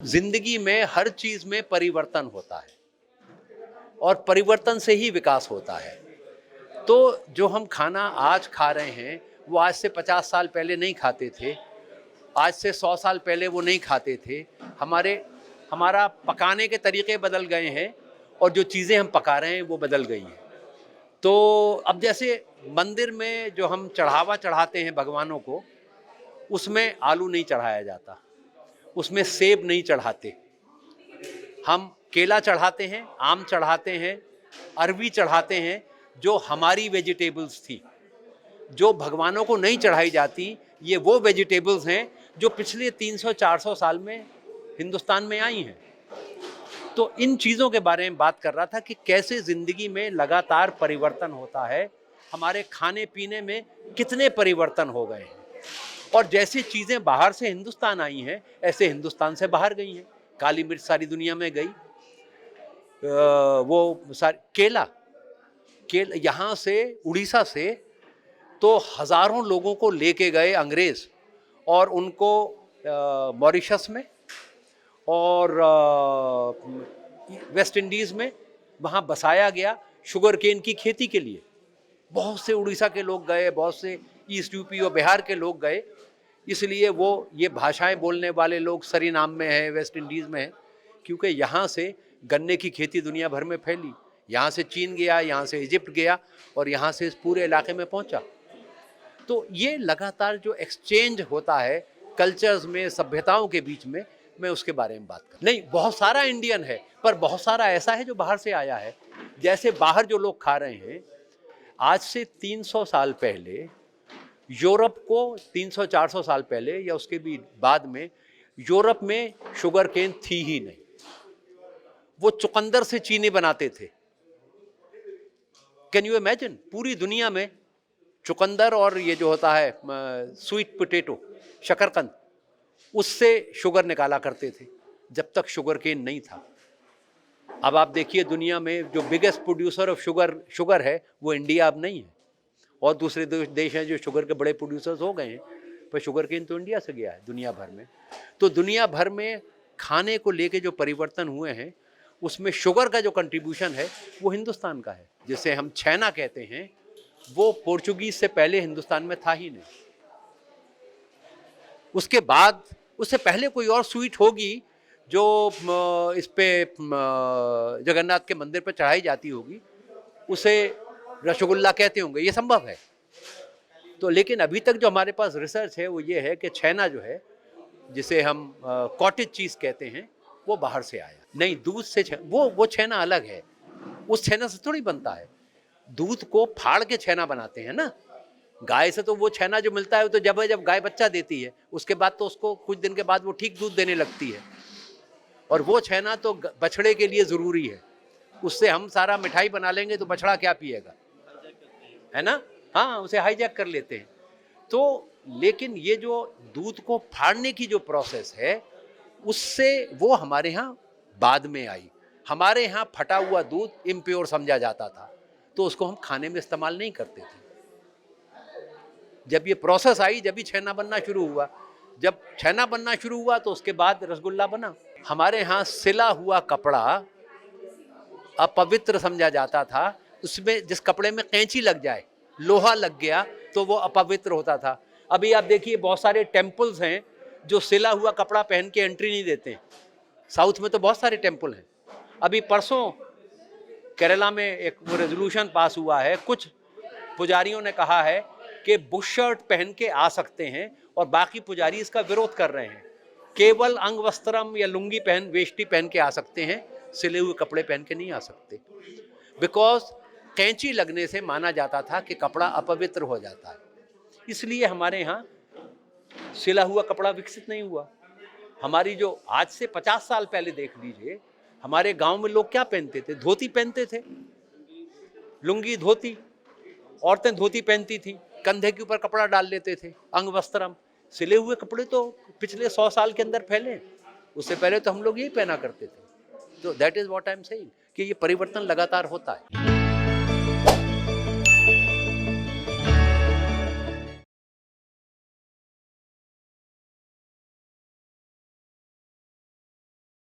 जिंदगी में हर चीज में परिवर्तन होता है और परिवर्तन से ही विकास होता है। तो जो हम खाना आज खा रहे हैं वो आज से 50 साल पहले नहीं खाते थे, आज से 100 साल पहले वो नहीं खाते थे। हमारा पकाने के तरीके बदल गए हैं और जो चीज़ें हम पका रहे हैं वो बदल गई हैं। तो अब जैसे मंदिर में जो हम चढ़ावा चढ़ाते हैं भगवानों को, उसमें आलू नहीं चढ़ाया जाता, उसमें सेब नहीं चढ़ाते, हम केला चढ़ाते हैं, आम चढ़ाते हैं, अरवी चढ़ाते हैं, जो हमारी वेजिटेबल्स थी, जो भगवानों को नहीं चढ़ाई जाती। ये वो वेजिटेबल्स हैं जो पिछले 300-400 साल में हिंदुस्तान में आई हैं। तो इन चीज़ों के बारे में बात कर रहा था कि कैसे ज़िंदगी में लगातार परिवर्तन होता है, हमारे खाने पीने में कितने परिवर्तन हो गए हैं और जैसी चीज़ें बाहर से हिंदुस्तान आई हैं ऐसे हिंदुस्तान से बाहर गई हैं। काली मिर्च सारी दुनिया में गई, वो सारी केला यहाँ से उड़ीसा से तो हज़ारों लोगों को लेके गए अंग्रेज़ और उनको मॉरिशस में और वेस्ट इंडीज़ में वहाँ बसाया गया शुगर केन की खेती के लिए। बहुत से उड़ीसा के लोग गए, बहुत से ईस्ट यूपी और बिहार के लोग गए, इसलिए वो ये भाषाएं बोलने वाले लोग सरीनाम में हैं, वेस्ट इंडीज़ में हैं, क्योंकि यहाँ से गन्ने की खेती दुनिया भर में फैली। यहाँ से चीन गया, यहाँ से इजिप्ट गया और यहाँ से इस पूरे इलाके में पहुँचा। तो ये लगातार जो एक्सचेंज होता है कल्चर्स में, सभ्यताओं के बीच में, मैं उसके बारे में बात कर नहीं। बहुत सारा इंडियन है, पर बहुत सारा ऐसा है जो बाहर से आया है। जैसे बाहर जो लोग खा रहे हैं, आज से 300 साल पहले यूरोप को, 300-400 साल पहले या उसके भी बाद में, यूरोप में शुगर केन थी ही नहीं। वो चुकंदर से चीनी बनाते थे। Can you imagine? पूरी दुनिया में चुकंदर और ये जो होता है स्वीट पोटैटो, शकरकंद, उससे शुगर निकाला करते थे जब तक शुगर केन नहीं था। अब आप देखिए दुनिया में जो बिगेस्ट प्रोड्यूसर ऑफ शुगर है वो इंडिया अब नहीं है, और दूसरे देश हैं जो शुगर के बड़े प्रोड्यूसर्स हो गए हैं, पर शुगर केन तो इंडिया से गया है दुनिया भर में। तो दुनिया भर में खाने को लेके जो परिवर्तन हुए हैं उसमें शुगर का जो कंट्रीब्यूशन है वो हिंदुस्तान का है। जिसे हम छैना कहते हैं, वो पोर्चुगीज से पहले हिंदुस्तान में था ही नहीं। उसके बाद, उससे पहले कोई और स्वीट होगी जो इस पे जगन्नाथ के मंदिर पर चढ़ाई जाती होगी, उसे रसगुल्ला कहते होंगे, ये संभव है। तो लेकिन अभी तक जो हमारे पास रिसर्च है वो ये है कि छैना जो है, जिसे हम कॉटेज चीज़ कहते हैं, वो बाहर से आया नहीं। दूध से वो छैना अलग है, उस छैना से थोड़ी बनता है। दूध को फाड़ के छैना बनाते हैं ना। गाय से तो वो छैना जो मिलता है तो जब गाय बच्चा देती है उसके बाद तो उसको कुछ दिन के बाद वो ठीक दूध देने लगती है, और वो छैना तो बछड़े के लिए ज़रूरी है। उससे हम सारा मिठाई बना लेंगे तो बछड़ा क्या पिएगा, है ना? हाँ, उसे हाईजैक कर लेते हैं। तो लेकिन ये जो दूध को फाड़ने की जो प्रोसेस है, उससे वो हमारे यहाँ बाद में आई। हमारे यहाँ फटा हुआ दूध इम्प्योर समझा जाता था, तो उसको हम खाने में इस्तेमाल नहीं करते थे। जब ये प्रोसेस आई, जब ही छैना बनना शुरू हुआ। जब छैना बनना शुरू हुआ तो उसके बाद रसगुल्ला बना। हमारे यहाँ सिला हुआ कपड़ा अपवित्र समझा जाता था। उसमें जिस कपड़े में कैंची लग जाए, लोहा लग गया, तो वो अपवित्र होता था। अभी आप देखिए बहुत सारे टेम्पल्स हैं जो सिला हुआ कपड़ा पहन के एंट्री नहीं देते हैं। साउथ में तो बहुत सारे टेम्पल हैं। अभी परसों केरला में एक वो रेजोल्यूशन पास हुआ है, कुछ पुजारियों ने कहा है कि बुश शर्ट पहन के आ सकते हैं और बाकी पुजारी इसका विरोध कर रहे हैं। केवल अंग वस्त्रम या लुंगी वेष्टी पहन के आ सकते हैं, सिले हुए कपड़े पहन के नहीं आ सकते। बिकॉज कैंची लगने से माना जाता था कि कपड़ा अपवित्र हो जाता है, इसलिए हमारे यहाँ सिला हुआ कपड़ा विकसित नहीं हुआ। हमारी जो आज से 50 साल पहले देख लीजिए, हमारे गांव में लोग क्या पहनते थे? धोती पहनते थे, लुंगी धोती। औरतें धोती पहनती थी, कंधे के ऊपर कपड़ा डाल लेते थे, अंग वस्त्रम। सिले हुए कपड़े तो पिछले 100 साल के अंदर फैले, उससे पहले तो हम लोग यही पहना करते थे। तो that is what I am saying कि ये परिवर्तन लगातार होता है।